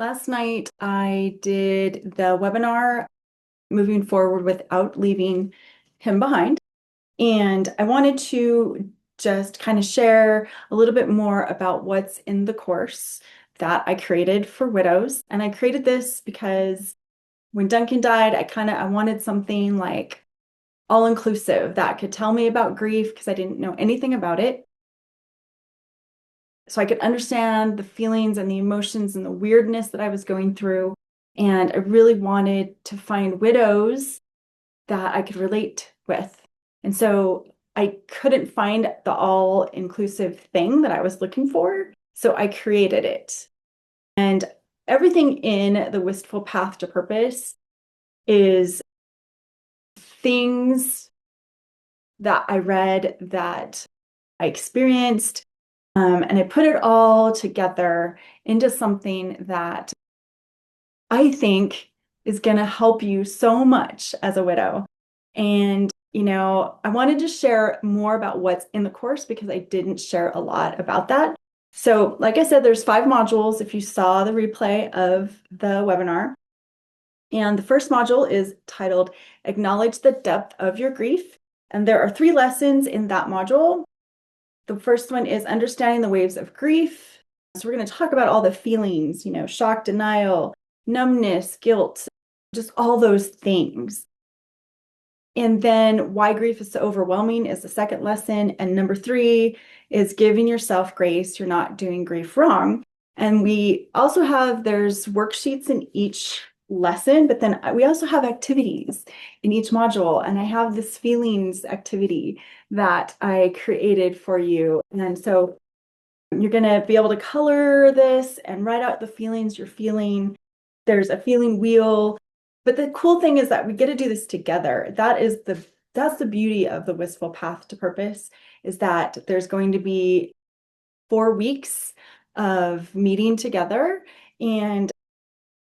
Last night I did the webinar moving forward without leaving him behind. And I wanted to just kind of share a little bit more about what's in the course that I created for widows. And I created this because when Duncan died, I wanted something like all-inclusive that could tell me about grief because I didn't know anything about it. So I could understand the feelings and the emotions and the weirdness that I was going through. And I really wanted to find widows that I could relate with. And so I couldn't find the all-inclusive thing that I was looking for. So I created it. And everything in the Wistful Path to Purpose is things that I read, that I experienced, and I put it all together into something that I think is going to help you so much as a widow. And, I wanted to share more about what's in the course because I didn't share a lot about that. So, like I said, there's 5 modules if you saw the replay of the webinar. And the first module is titled Acknowledge the Depth of Your Grief. And there are 3 lessons in that module. The first one is understanding the waves of grief. So we're going to talk about all the feelings, shock, denial, numbness, guilt, just all those things. And then why grief is so overwhelming is the second lesson. And number 3 is giving yourself grace. You're not doing grief wrong. And we also there's worksheets in each lesson, but then we also have activities in each module. And I have this feelings activity that I created for you. And so you're going to be able to color this and write out the feelings you're feeling. There's a feeling wheel. But the cool thing is that we get to do this together. That's the beauty of the Wistful Path to Purpose, is that there's going to be 4 weeks of meeting together and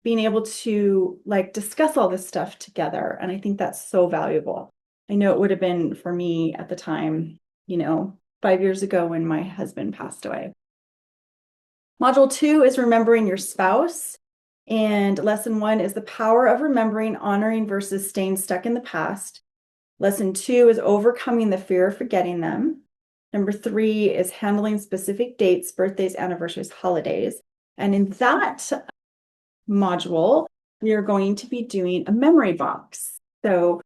being able to discuss all this stuff together. And I think that's so valuable. I know it would have been for me at the time, 5 years ago when my husband passed away. Module 2 is remembering your spouse. And lesson 1 is the power of remembering, honoring versus staying stuck in the past. Lesson 2 is overcoming the fear of forgetting them. Number 3 is handling specific dates, birthdays, anniversaries, holidays. And in that module, we are going to be doing a memory box. So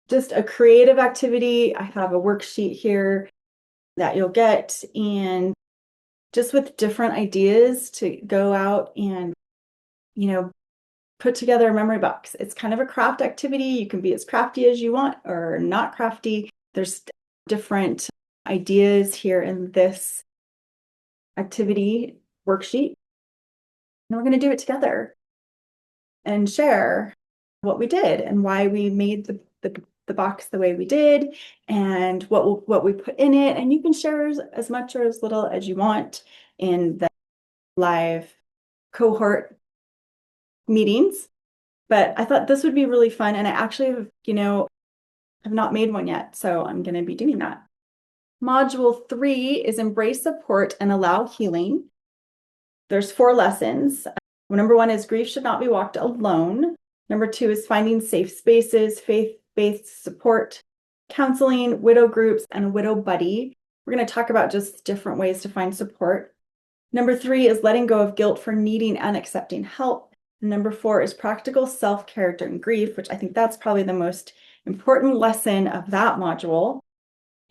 just a creative activity. I have a worksheet here that you'll get, and just with different ideas to go out and put together a memory box. It's kind of a craft activity. You can be as crafty as you want or not crafty. There's different ideas here in this activity worksheet. And we're going to do it together and share what we did and why we made the box the way we did and what we put in it. And you can share as much or as little as you want in the live cohort meetings. But I thought this would be really fun. And I actually have not made one yet. So I'm going to be doing that. Module 3 is embrace support and allow healing. There's 4 lessons. Number 1 is grief should not be walked alone. Number 2 is finding safe spaces, faith-based support, counseling, widow groups, and a widow buddy. We're going to talk about just different ways to find support. Number 3 is letting go of guilt for needing and accepting help. And number 4 is practical self-care during grief, which I think that's probably the most important lesson of that module.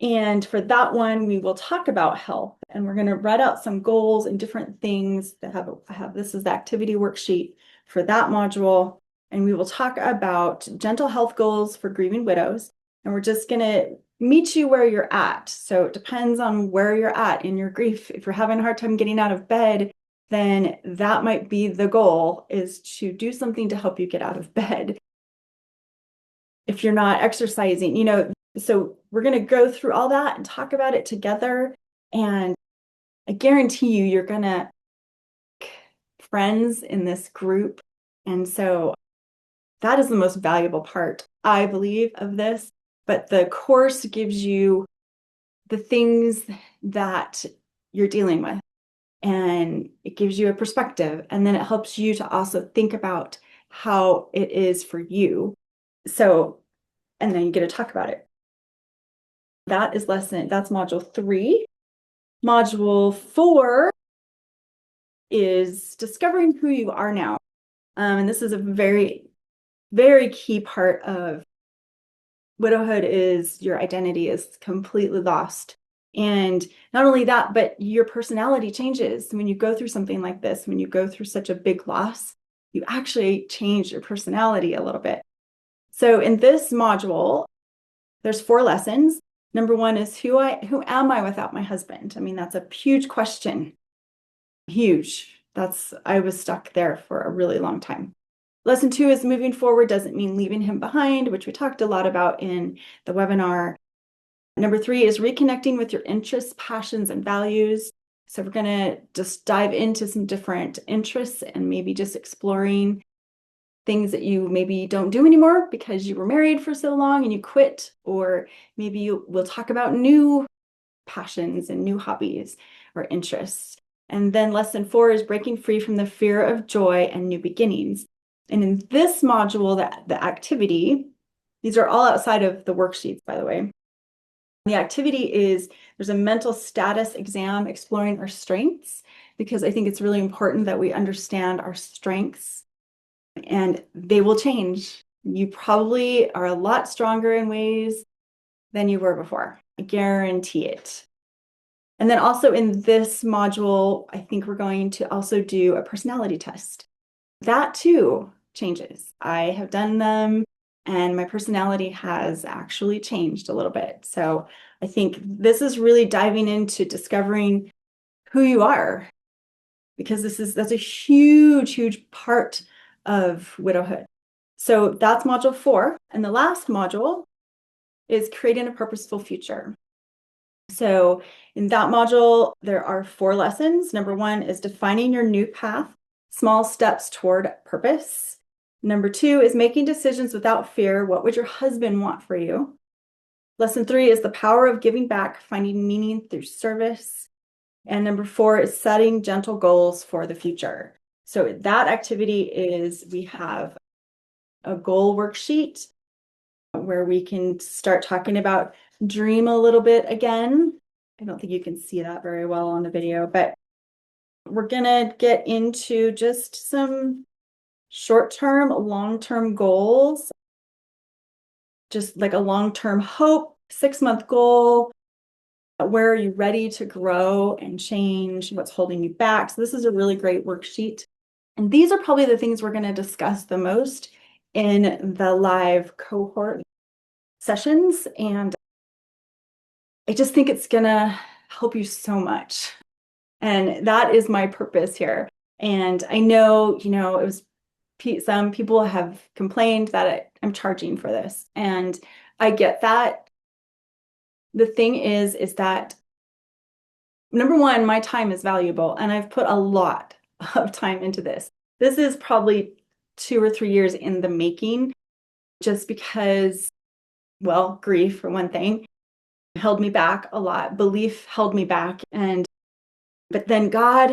And for that one, we will talk about health, and we're going to write out some goals and different things that this is the activity worksheet for that module. And we will talk about gentle health goals for grieving widows. And we're just going to meet you where you're at. So it depends on where you're at in your grief. If you're having a hard time getting out of bed, then that might be the goal, is to do something to help you get out of bed. If you're not exercising, so we're going to go through all that and talk about it together. And I guarantee you're going to make friends in this group. And so that is the most valuable part, I believe, of this. But the course gives you the things that you're dealing with. and it gives you a perspective. And then it helps you to also think about how it is for you. So, and then you get to talk about it. That's module 3. Module 4 is discovering who you are now. And this is a very, very key part of widowhood. Is your identity is completely lost. And not only that, but your personality changes when you go through something like this. When you go through such a big loss, you actually change your personality a little bit. So in this module, there's 4 lessons. Number 1 is who am I without my husband? I mean, that's a huge question. Huge. I was stuck there for a really long time. Lesson 2 is moving forward doesn't mean leaving him behind, which we talked a lot about in the webinar. Number 3 is reconnecting with your interests, passions, and values. So we're going to just dive into some different interests and maybe just exploring things that you maybe don't do anymore because you were married for so long and you quit, or maybe we'll talk about new passions and new hobbies or interests. And then lesson 4 is breaking free from the fear of joy and new beginnings. And in this module, the activity, these are all outside of the worksheets, by the way. The activity is there's a mental status exam exploring our strengths, because I think it's really important that we understand our strengths, and they will change. You probably are a lot stronger in ways than you were before. I guarantee it. And then also in this module, I think we're going to also do a personality test. That too changes. I have done them and my personality has actually changed a little bit. So I think this is really diving into discovering who you are, because that's a huge, huge part of widowhood. So that's module 4. And the last module is creating a purposeful future. So in that module, there are 4 lessons. Number 1 is defining your new path, small steps toward purpose. Number 2 is making decisions without fear. What would your husband want for you? Lesson 3 is the power of giving back, finding meaning through service. And number 4 is setting gentle goals for the future. So that activity is, we have a goal worksheet where we can start talking about dream a little bit again. I don't think you can see that very well on the video, but we're gonna get into just some short-term, long-term goals, just like a long-term hope, 6-month goal. Where are you ready to grow and change? What's holding you back? So this is a really great worksheet. And these are probably the things we're going to discuss the most in the live cohort sessions. And I just think it's going to help you so much. And that is my purpose here. And I know, some people have complained that I'm charging for this. And I get that. The thing is that number 1, my time is valuable, and I've put a lot of time into this. This is probably 2 or 3 years in the making, just because, well, grief, for one thing, held me back a lot. Belief held me back. But then God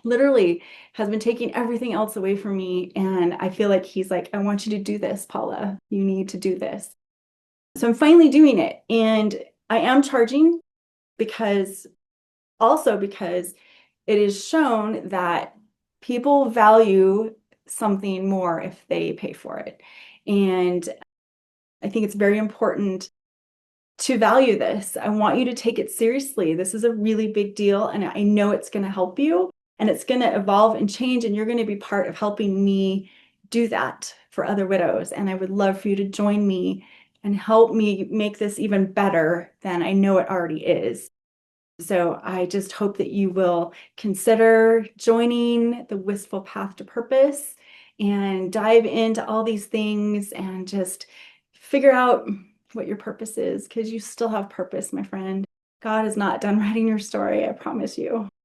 literally has been taking everything else away from me. And I feel like he's like, I want you to do this, Paula. You need to do this. So I'm finally doing it. And I am charging because it is shown that people value something more if they pay for it. And I think it's very important to value this. I want you to take it seriously. This is a really big deal, and I know it's going to help you, and it's going to evolve and change, and you're going to be part of helping me do that for other widows. And I would love for you to join me and help me make this even better than I know it already is. So I just hope that you will consider joining the Wistful Path to Purpose and dive into all these things and just figure out what your purpose is, because you still have purpose, my friend. God is not done writing your story, I promise you.